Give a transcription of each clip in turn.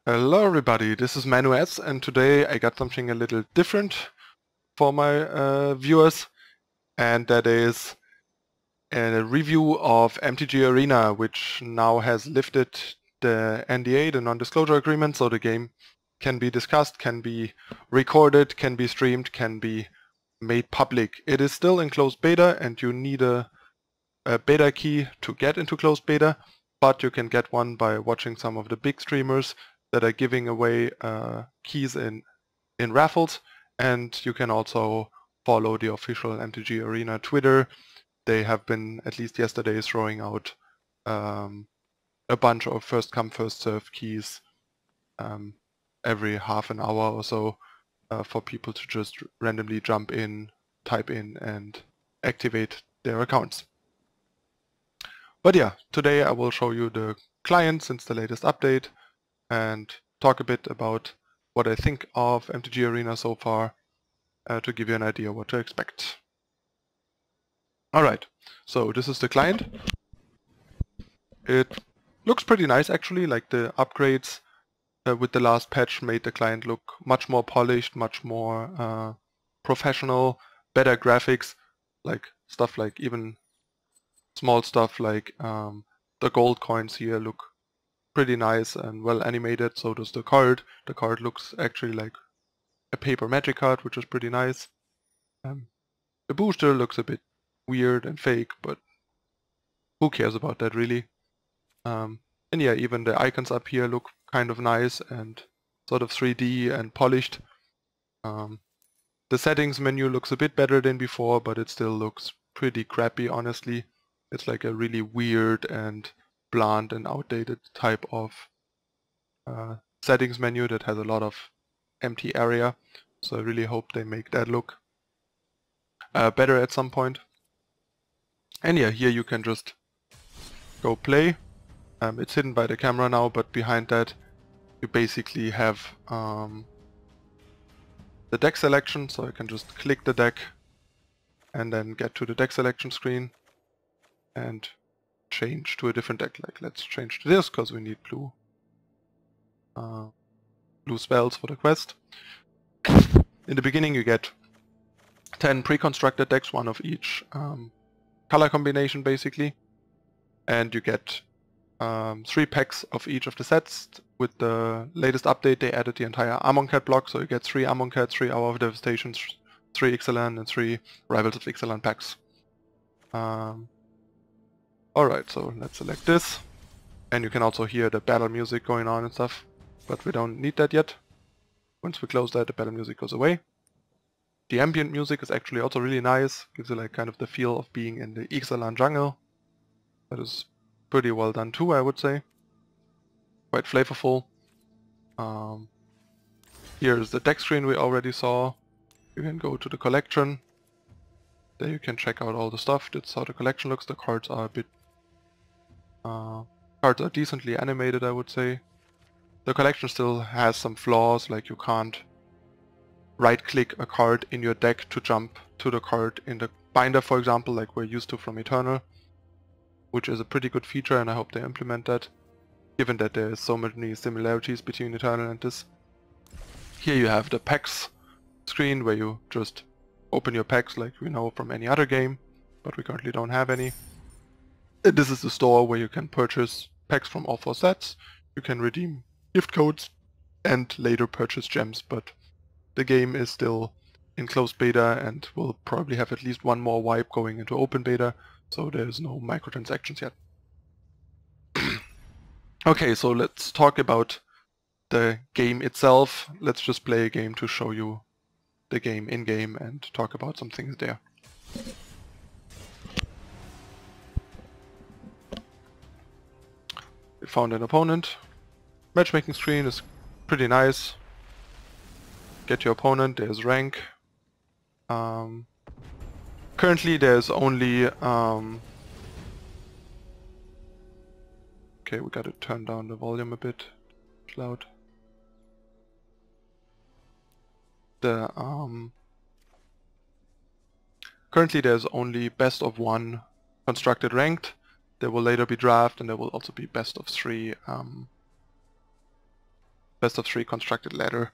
Hello everybody, this is Manu S, and today I got something a little different for my viewers, and that is a review of MTG Arena, which now has lifted the NDA, the non-disclosure agreement, so the game can be discussed, can be recorded, can be streamed, can be made public. It is still in closed beta and you need a beta key to get into closed beta, but you can get one by watching some of the big streamers that are giving away keys in raffles, and you can also follow the official MTG Arena Twitter. They have been, at least yesterday, throwing out a bunch of first come first serve keys every half an hour or so for people to just randomly jump in, type in, and activate their accounts. But yeah, today I will show you the client since the latest update and talk a bit about what I think of MTG Arena so far to give you an idea what to expect. Alright, so this is the client. It looks pretty nice actually, like the upgrades with the last patch made the client look much more polished, much more professional, better graphics, like stuff like even small stuff like the gold coins here look pretty nice and well animated, so does the card. The card looks actually like a paper Magic card, which is pretty nice. The booster looks a bit weird and fake, but who cares about that really? And yeah, even the icons up here look kind of nice and sort of 3D and polished. The settings menu looks a bit better than before, but it still looks pretty crappy, honestly. It's like a really weird and bland and outdated type of settings menu that has a lot of empty area. So I really hope they make that look better at some point. And yeah, here you can just go play. It's hidden by the camera now, but behind that you basically have the deck selection, so I can just click the deck and then get to the deck selection screen and change to a different deck. Like, let's change to this because we need blue spells for the quest. In the beginning you get 10 pre-constructed decks, one of each color combination basically, and you get 3 packs of each of the sets. With the latest update they added the entire Amonkhet block, so you get 3 Amonkhet, 3 Hour of Devastation, 3 Ixalan and 3 Rivals of Ixalan packs. Alright, so let's select this, and you can also hear the battle music going on and stuff, but we don't need that yet. Once we close that, the battle music goes away. The ambient music is actually also really nice, gives you like kind of the feel of being in the Ixalan jungle. That is pretty well done too, I would say. Quite flavorful. Here is the deck screen we already saw. You can go to the collection. There you can check out all the stuff. That's how the collection looks. The cards are a bit... cards are decently animated, I would say. The collection still has some flaws, like you can't right-click a card in your deck to jump to the card in the binder, for example, like we're used to from Eternal, which is a pretty good feature, and I hope they implement that, given that there is so many similarities between Eternal and this. Here you have the packs screen, where you just open your packs like we know from any other game, but we currently don't have any. This is the store where you can purchase packs from all 4 sets. You can redeem gift codes and later purchase gems, but the game is still in closed beta and will probably have at least one more wipe going into open beta, so there's no microtransactions yet. Okay, so let's talk about the game itself. Let's just play a game to show you the game in-game and talk about some things there. We found an opponent. Matchmaking screen is pretty nice. Get your opponent, there's rank. Currently there's only... okay, we gotta turn down the volume a bit. It's loud. Currently there's only best of 1 constructed ranked. There will later be draft, and there will also be best of 3 best of 3 constructed ladder.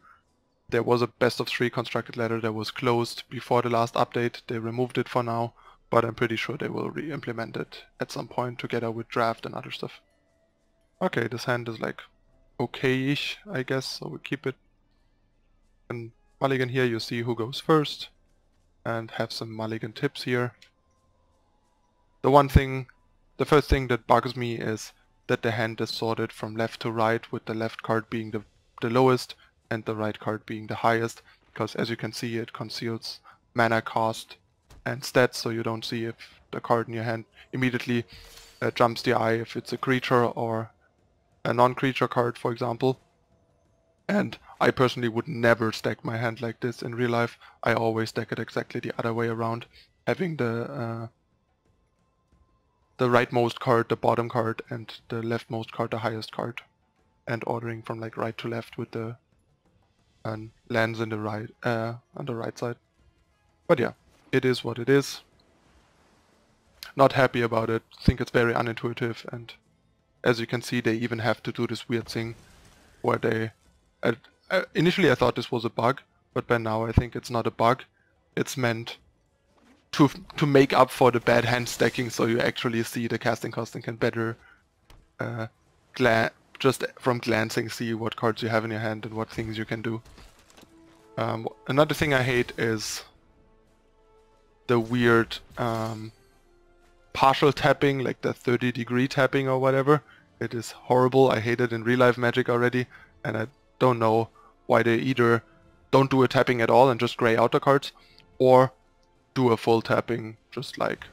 There was a best of 3 constructed ladder that was closed before the last update. They removed it for now, but I'm pretty sure they will re-implement it at some point together with draft and other stuff. Okay, this hand is like okay-ish, I guess, so we keep it. And mulligan here, you see who goes first, and have some mulligan tips here. The first thing that bugs me is that the hand is sorted from left to right, with the left card being the lowest and the right card being the highest, because as you can see it conceals mana cost and stats, so you don't see if the card in your hand immediately jumps the eye if it's a creature or a non-creature card, for example. And I personally would never stack my hand like this in real life. I always stack it exactly the other way around, having the rightmost card the bottom card and the leftmost card the highest card, and ordering from like right to left with the lands in the right on the right side. But yeah, it is what it is. Not happy about it. Think it's very unintuitive, and as you can see, they even have to do this weird thing where they initially I thought this was a bug, but by now I think it's not a bug. It's meant to make up for the bad hand stacking, so you actually see the casting cost and can better just from glancing see what cards you have in your hand and what things you can do. Another thing I hate is the weird partial tapping, like the 30-degree tapping or whatever. It is horrible. I hate it in real life Magic already, and I don't know why they either don't do a tapping at all and just gray out the cards, or do a full tapping just like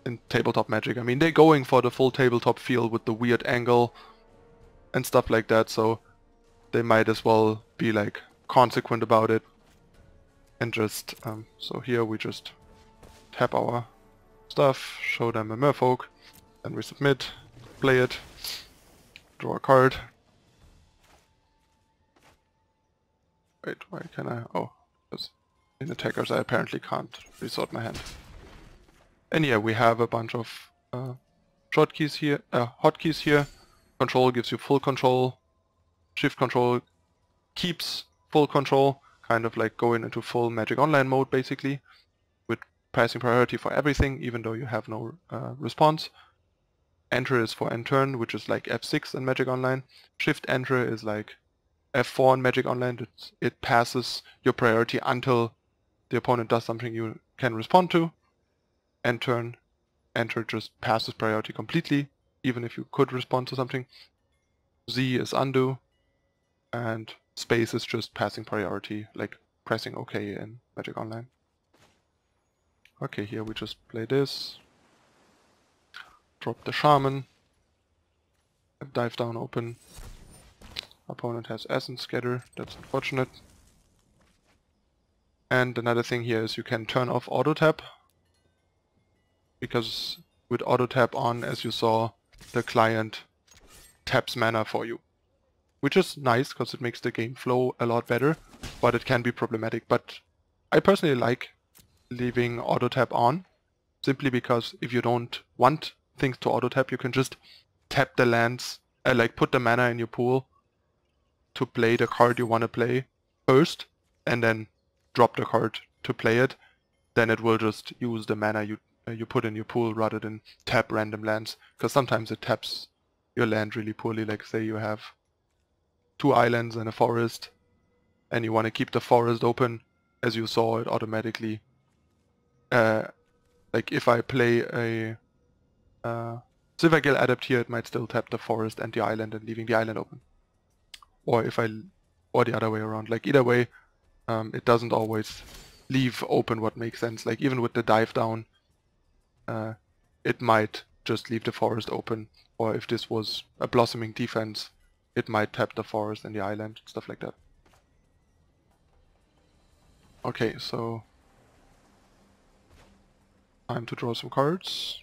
in tabletop Magic. I mean, they're going for the full tabletop feel with the weird angle and stuff like that, so they might as well be like consequent about it and just so here we just tap our stuff, show them a merfolk, then we submit, play it, draw a card. Wait, why can I? Oh, because in attackers I apparently can't resort my hand. And yeah, we have a bunch of hotkeys here. Control gives you full control. Shift control keeps full control, kind of like going into full Magic Online mode basically, with passing priority for everything, even though you have no response. Enter is for end turn, which is like F6 in Magic Online. Shift enter is like F4 in Magic Online. It passes your priority until the opponent does something you can respond to. End turn, enter just passes priority completely, even if you could respond to something. Z is undo, and space is just passing priority, like pressing OK in Magic Online. Okay, here we just play this. Drop the Shaman. Dive down open. Opponent has Essence Scatter, that's unfortunate. And another thing here is you can turn off auto tap, because with auto tap on, as you saw, the client taps mana for you. Which is nice, because it makes the game flow a lot better, but it can be problematic. But I personally like leaving auto tap on, simply because if you don't want things to auto tap, you can just tap the lands, like put the mana in your pool to play the card you want to play first, and then drop the card to play it. Then it will just use the mana you put in your pool rather than tap random lands, because sometimes it taps your land really poorly. Like say you have 2 islands and a forest, and you want to keep the forest open. As you saw, it automatically, like if I play a Silvergale Adept here, it might still tap the forest and the island and leaving the island open. Or the other way around. Like either way, it doesn't always leave open what makes sense. Like even with the dive down, it might just leave the forest open. Or if this was a blossoming defense, it might tap the forest and the island, stuff like that. Okay, so time to draw some cards.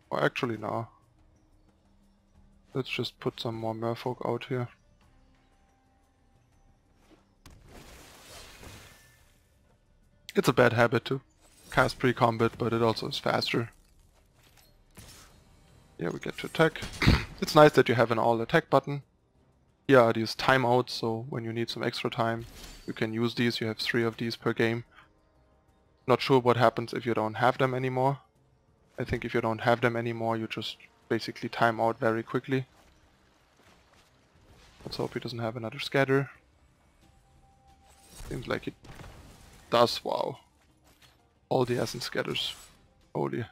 Or actually no. Let's just put some more merfolk out here. It's a bad habit to cast pre-combat, but it also is faster. Yeah, we get to attack. It's nice that you have an all attack button here are these timeouts, so when you need some extra time, you can use these. You have 3 of these per game. Not sure what happens if you don't have them anymore. I think if you don't have them anymore, you just basically time out very quickly. Let's hope he doesn't have another scatter. Seems like it does. Wow. All the essence scatters. Holy.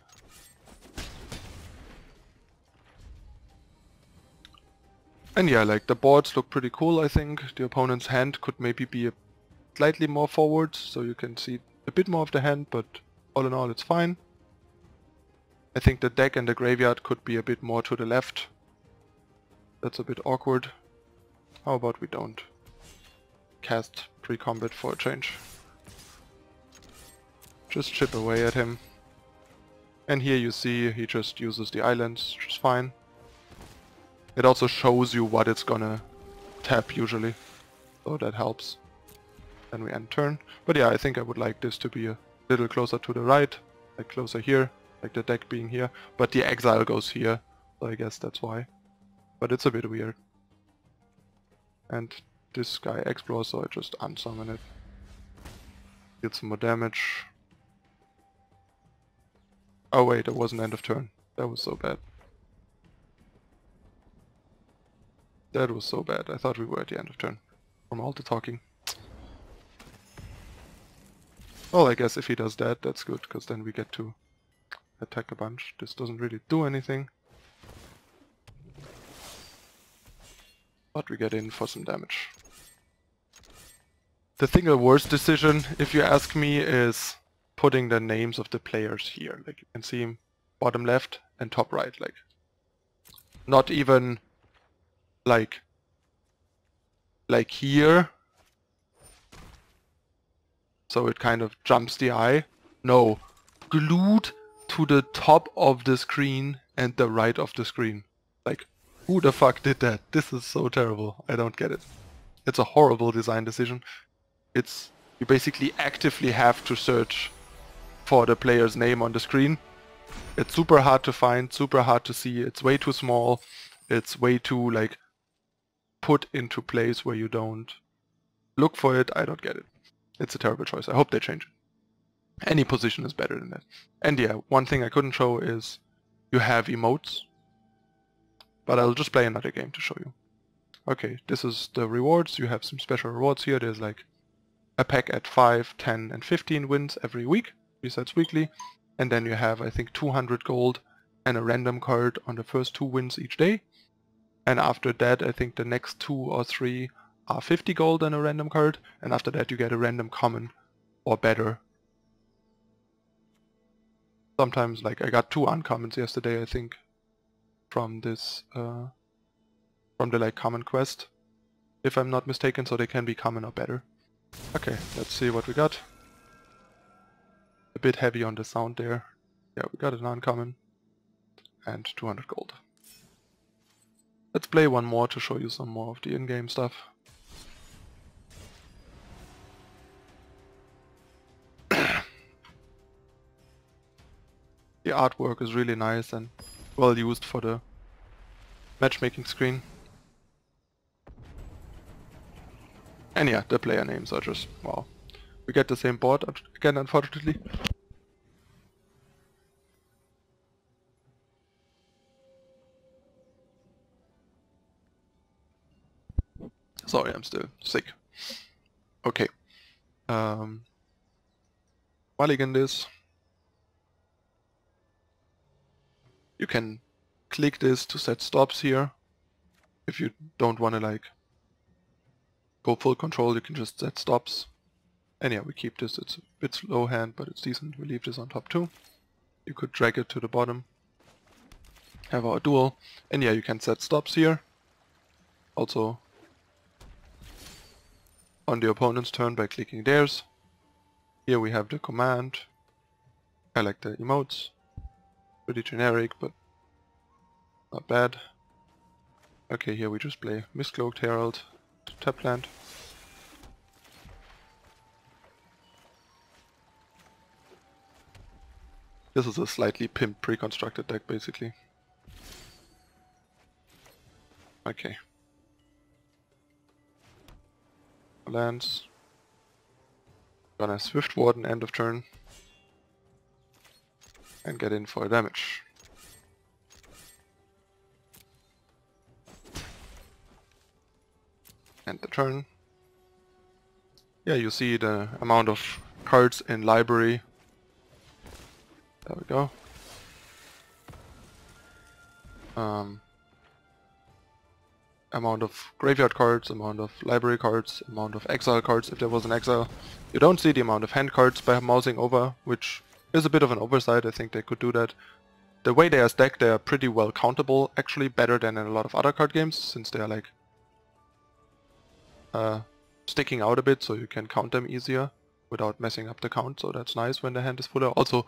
And yeah, like the boards look pretty cool, I think. The opponent's hand could maybe be slightly more forward, so you can see a bit more of the hand, but all in all it's fine. I think the deck and the graveyard could be a bit more to the left. That's a bit awkward. How about we don't cast pre-combat for a change? Just chip away at him. And here you see he just uses the islands, which is fine. It also shows you what it's gonna tap usually, so that helps. Then we end turn. But yeah, I think I would like this to be a little closer to the right, like closer here, like the deck being here. But the exile goes here, so I guess that's why. But it's a bit weird. And this guy explores, so I just unsummon it. Get some more damage. Oh wait, it wasn't end of turn. That was so bad. That was so bad. I thought we were at the end of turn. From all the talking. Well, I guess if he does that, that's good, because then we get to attack a bunch. This doesn't really do anything. But we get in for some damage. The single worst decision, if you ask me, is putting the names of the players here. Like you can see him bottom left and top right. Like not even like here. So it kind of jumps the eye. No, glued to the top of the screen and the right of the screen. Like, who the fuck did that? This is so terrible. I don't get it. It's a horrible design decision. It's, you basically actively have to search for the player's name on the screen. It's super hard to find, super hard to see. It's way too small. It's way too, like, put into place where you don't look for it. I don't get it. It's a terrible choice. I hope they change it. Any position is better than that. And yeah, one thing I couldn't show is you have emotes. But I'll just play another game to show you. Okay, this is the rewards. You have some special rewards here. There's like a pack at 5, 10 and 15 wins every week. Resets weekly. And then you have, I think, 200 gold and a random card on the first 2 wins each day. And after that, I think the next 2 or 3 are 50 gold and a random card. And after that you get a random common or better. Sometimes, like, I got 2 uncommons yesterday, I think, from this, from the, like, common quest, if I'm not mistaken, so they can be common or better. Okay, let's see what we got. A bit heavy on the sound there. Yeah, we got an uncommon and 200 gold. Let's play one more to show you some more of the in-game stuff. The artwork is really nice and well used for the matchmaking screen. And yeah, the player names are just wow. We get the same board again, unfortunately. Sorry, I'm still sick. Okay. Mulligan this. You can click this to set stops here. If you don't want to like go full control, you can just set stops. And yeah, we keep this. It's a bit slow hand, but it's decent. We leave this on top too. You could drag it to the bottom. Have our duel. And yeah, you can set stops here. Also on the opponent's turn by clicking theirs. Here we have the command. I like the emotes. Pretty generic, but not bad. Okay, here we just play Mistcloaked Herald to tap land. This is a slightly pimped pre-constructed deck, basically. Okay. lands. Gonna Swift Warden end of turn. And get in for damage. End the turn. Yeah, you see the amount of cards in library. There we go. Amount of graveyard cards, amount of library cards, amount of exile cards if there was an exile. You don't see the amount of hand cards by mousing over, which is a bit of an oversight. I think they could do that. The way they are stacked, they are pretty well countable, actually better than in a lot of other card games, since they are like sticking out a bit, so you can count them easier without messing up the count, so that's nice when the hand is fuller. Also,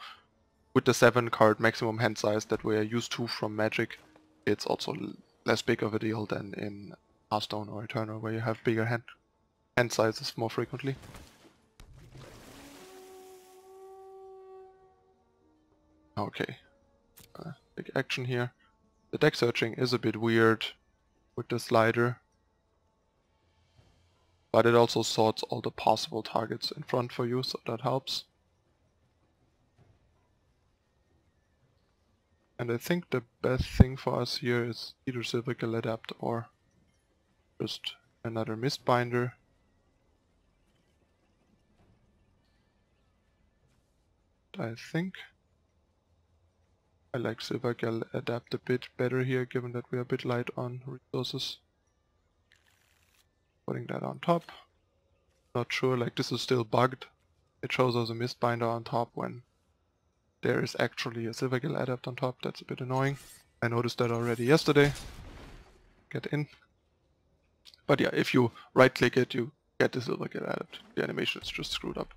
with the 7 card maximum hand size that we are used to from Magic, it's also less big of a deal than in Hearthstone or Eternal, where you have bigger hand sizes more frequently. Okay, big action here. The deck searching is a bit weird with the slider, but it also sorts all the possible targets in front for you, so that helps. And I think the best thing for us here is either Silvergill Adapt or just another Mistbinder. I think I like Silvergill Adapt a bit better here, given that we are a bit light on resources. Putting that on top. Not sure, like this is still bugged. It shows us a Mistbinder on top when there is actually a Silvergill Adapt on top. That's a bit annoying. I noticed that already yesterday. Get in. But yeah, if you right click it, you get the Silvergill Adapt. The animation is just screwed up.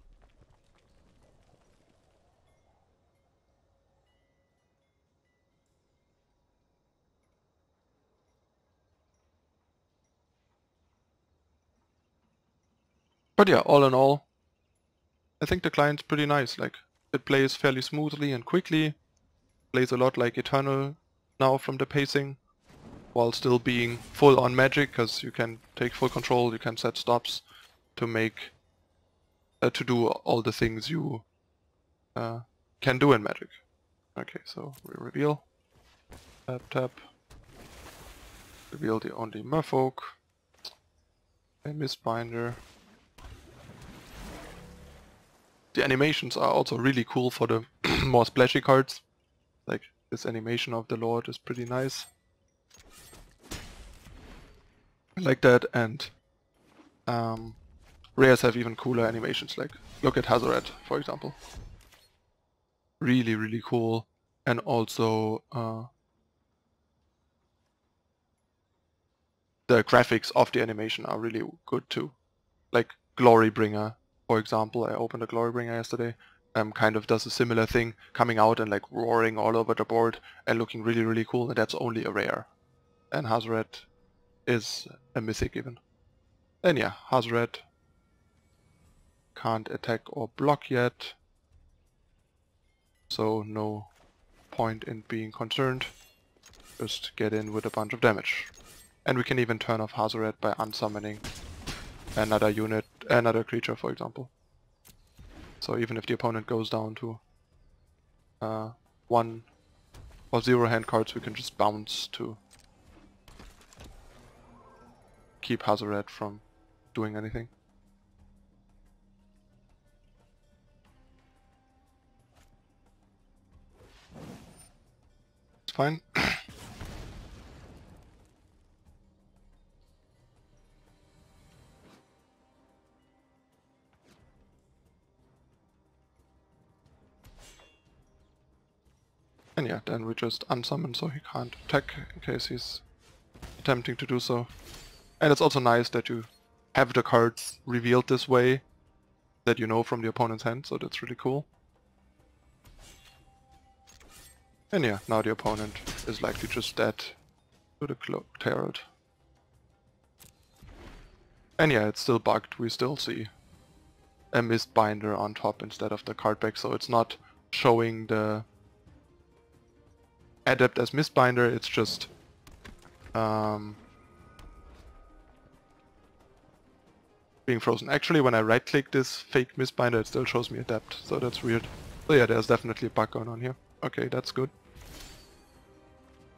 But yeah, all in all, I think the client's pretty nice. Like, it plays fairly smoothly and quickly. Plays a lot like Eternal now from the pacing, while still being full on Magic, because you can take full control, you can set stops to make to do all the things you can do in Magic. Okay, so we reveal. Tap, tap. Reveal the only Merfolk. A Mistbinder. The animations are also really cool for the more splashy cards. Like, this animation of the Lord is pretty nice. I like that, and rares have even cooler animations, like look at Hazoret, for example. Really, really cool. And also the graphics of the animation are really good too. Like Glorybringer, for example. I opened a Glorybringer yesterday. Kind of does a similar thing, coming out and like roaring all over the board and looking really, really cool, and that's only a rare. And Hazoret is a mythic even. And yeah, Hazoret can't attack or block yet, so no point in being concerned. Just get in with a bunch of damage. And we can even turn off Hazoret by unsummoning another unit, another creature, for example. So even if the opponent goes down to 1 or 0 hand cards, we can just bounce to keep Hazoret from doing anything. It's fine. And yeah, then we just unsummon so he can't attack in case he's attempting to do so. And it's also nice that you have the cards revealed this way that you know from the opponent's hand, so that's really cool. And yeah, now the opponent is likely just dead to the Tarot. And yeah, it's still bugged. We still see a Mistbinder on top instead of the card back, so it's not showing the Adept as Mistbinder, it's just being frozen. Actually, when I right-click this fake misbinder, it still shows me adapt, so that's weird. So yeah, there's definitely a bug going on here. Okay, that's good.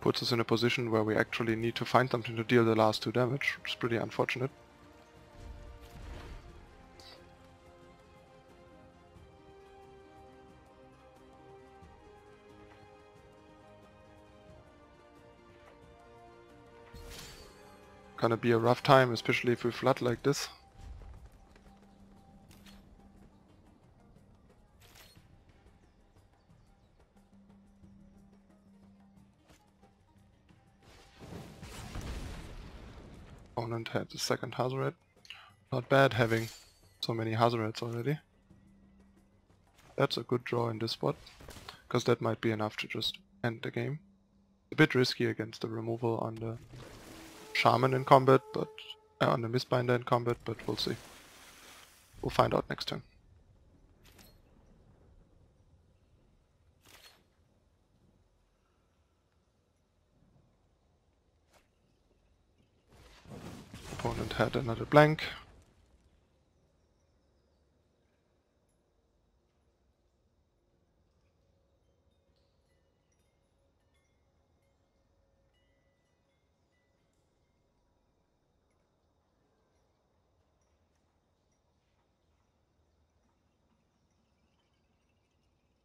Puts us in a position where we actually need to find something to deal the last 2 damage, which is pretty unfortunate. Gonna be a rough time, especially if we flood like this. Opponent had the second Hazoret. Not bad having so many Hazorets already. That's a good draw in this spot, because that might be enough to just end the game. A bit risky against the removal on the Shaman in combat, but on the Mistbinder in combat, but we'll see. We'll find out next turn. Opponent had another blank.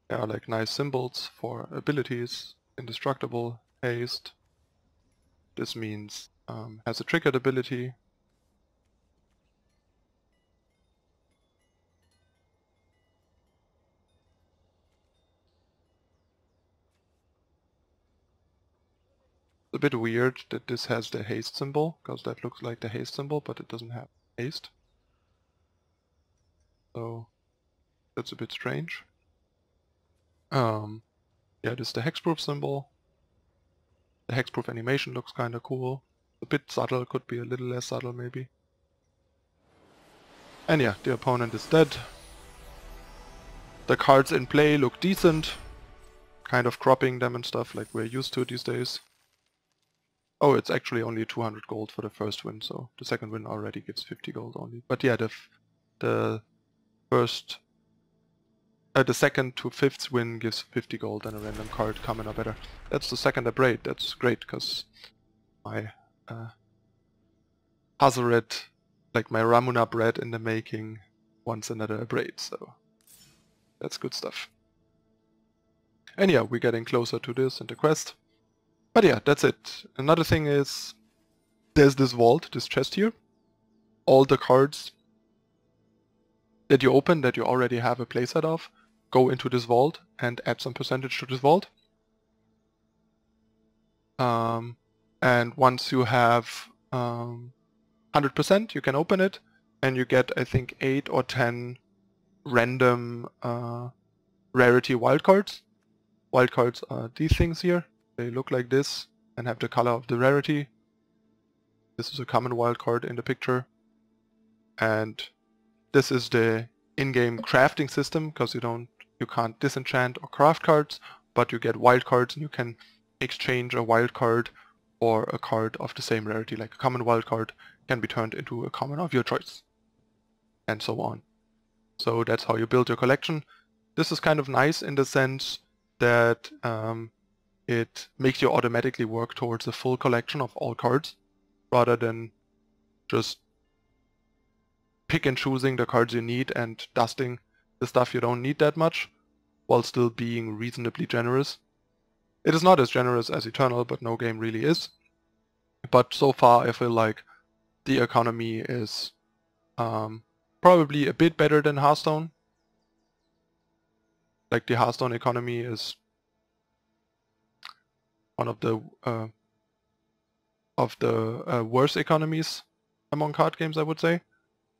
There are like nice symbols for abilities. Indestructible, haste. This means has a triggered ability. It's a bit weird that this has the haste symbol, because that looks like the haste symbol, but it doesn't have haste. So that's a bit strange. Yeah, this is the hexproof symbol. The hexproof animation looks kinda cool. A bit subtle, could be a little less subtle maybe. And yeah, the opponent is dead. The cards in play look decent. Kind of cropping them and stuff like we're used to these days. Oh, it's actually only 200 gold for the first win, so the second win already gives 50 gold only. But yeah, the second to fifth win gives 50 gold and a random card common or better. That's the second Abrade. That's great, because my Hazoret, like my Ramuna bread in the making, wants another Abrade, so that's good stuff. And yeah, we're getting closer to this in the quest. But yeah, that's it. Another thing is, there's this vault, this chest here. All the cards that you open, that you already have a playset of, go into this vault and add some percentage to this vault. And once you have 100%, you can open it, and you get, I think, 8 or 10 random rarity wildcards. Wildcards are these things here. They look like this and have the color of the rarity. This is a common wildcard in the picture. And this is the in-game crafting system, because you can't disenchant or craft cards, but you get wildcards and you can exchange a wildcard or a card of the same rarity, like a common wildcard can be turned into a common of your choice, and so on. So that's how you build your collection. This is kind of nice in the sense that it makes you automatically work towards a full collection of all cards, rather than just pick and choosing the cards you need and dusting the stuff you don't need that much, while still being reasonably generous. It is not as generous as Eternal, but no game really is. But so far I feel like the economy is probably a bit better than Hearthstone. Like the Hearthstone economy is one of the worst economies among card games, I would say.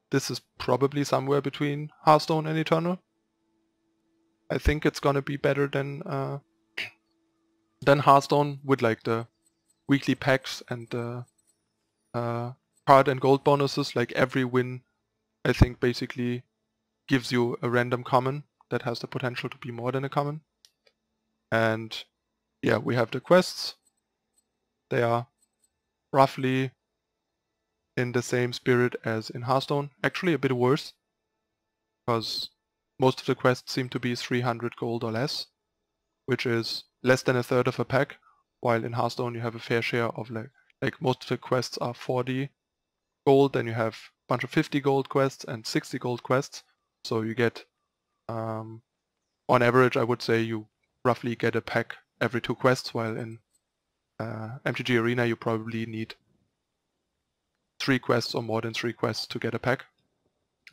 This is probably somewhere between Hearthstone and Eternal. I think it's gonna be better than Hearthstone, with like the weekly packs and the card and gold bonuses. Like every win, I think, basically gives you a random common that has the potential to be more than a common. And yeah, we have the quests. They are roughly in the same spirit as in Hearthstone. Actually a bit worse, because most of the quests seem to be 300 gold or less, which is less than a third of a pack, while in Hearthstone you have a fair share of like most of the quests are 40 gold, then you have a bunch of 50 gold quests and 60 gold quests, so you get, on average I would say you roughly get a pack every 2 quests, while in MTG Arena you probably need 3 quests or more than 3 quests to get a pack.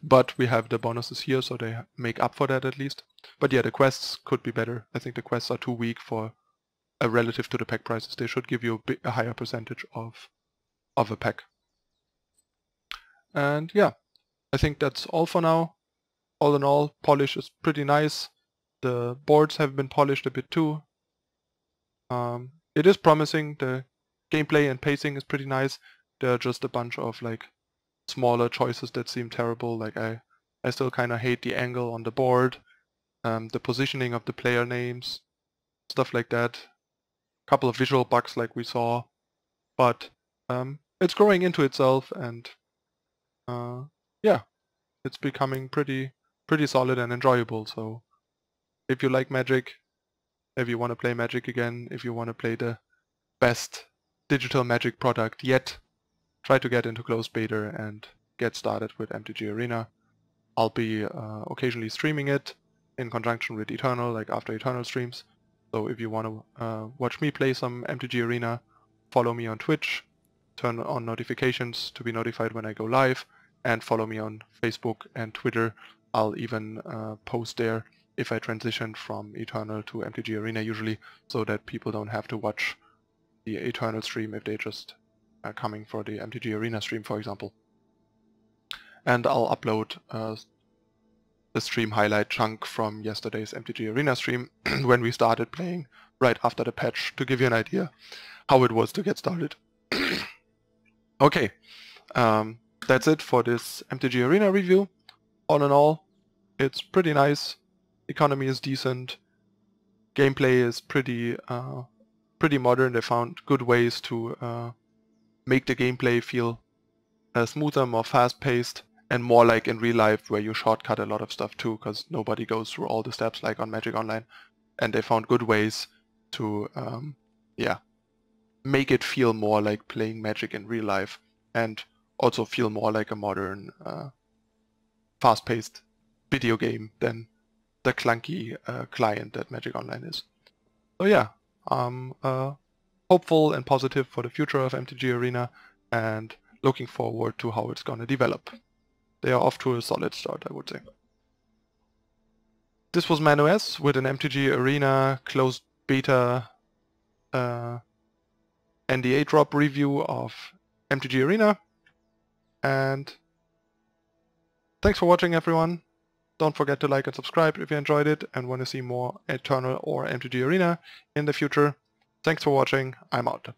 But we have the bonuses here, so they make up for that at least. But yeah, the quests could be better. I think the quests are too weak for relative to the pack prices. They should give you a higher percentage of a pack. And yeah, I think that's all for now. All in all, polish is pretty nice. The boards have been polished a bit too. It is promising. The gameplay and pacing is pretty nice. There are just a bunch of like smaller choices that seem terrible. Like I still kind of hate the angle on the board, the positioning of the player names, stuff like that. A couple of visual bugs like we saw, but it's growing into itself, and yeah, it's becoming pretty solid and enjoyable. So if you like Magic, if you want to play Magic again, if you want to play the best digital Magic product yet, try to get into closed beta and get started with MTG Arena. I'll be occasionally streaming it in conjunction with Eternal, like after Eternal streams. So if you want to watch me play some MTG Arena, follow me on Twitch, turn on notifications to be notified when I go live, and follow me on Facebook and Twitter. I'll even post there if I transition from Eternal to MTG Arena usually, so that people don't have to watch the Eternal stream if they just are coming for the MTG Arena stream, for example. And I'll upload the stream highlight chunk from yesterday's MTG Arena stream when we started playing right after the patch, to give you an idea how it was to get started. Okay, that's it for this MTG Arena review. All in all, it's pretty nice. Economy is decent. Gameplay is pretty modern. They found good ways to make the gameplay feel smoother, more fast-paced, and more like in real life, where you shortcut a lot of stuff too, because nobody goes through all the steps like on Magic Online. And they found good ways to yeah, make it feel more like playing Magic in real life, and also feel more like a modern fast-paced video game than the clunky client that Magic Online is. So yeah, I'm hopeful and positive for the future of MTG Arena, and looking forward to how it's gonna develop. They are off to a solid start, I would say. This was ManuS with an MTG Arena closed beta NDA drop review of MTG Arena. And thanks for watching, everyone. Don't forget to like and subscribe if you enjoyed it and want to see more Eternal or MTG Arena in the future. Thanks for watching. I'm out.